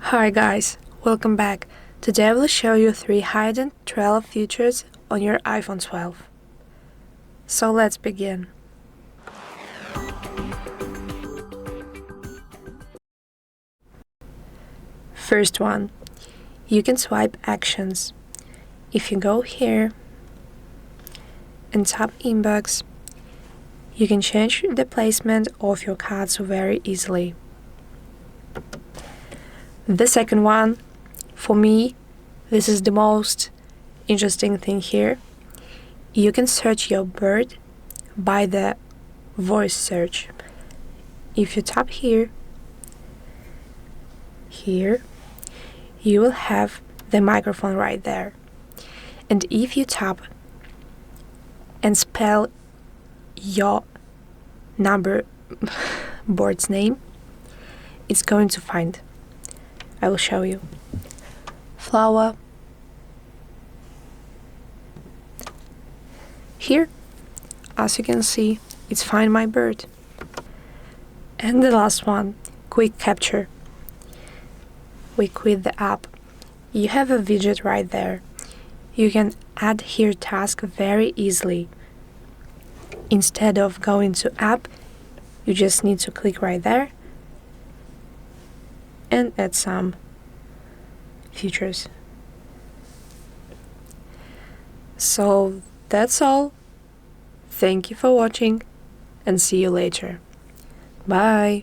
Hi guys, welcome back. Today I will show you 3 hidden Trello features on your iPhone 12. So let's begin. First one, you can swipe actions. If you go here and tap inbox, you can change the placement of your cards very easily. The second one, for me, this is the most interesting thing here. You can search your bird by the voice search. If you tap here, you will have the microphone right there. And if you tap and spell your number bird's name, it's going to find. I will show you. Flower. Here, as you can see, it's Find My Bird. And the last one, Quick Capture. We quit the app. You have a widget right there. You can add here task very easily. Instead of going to app, you just need to click right there and add some features. So that's all. Thank you for watching and see you later. Bye.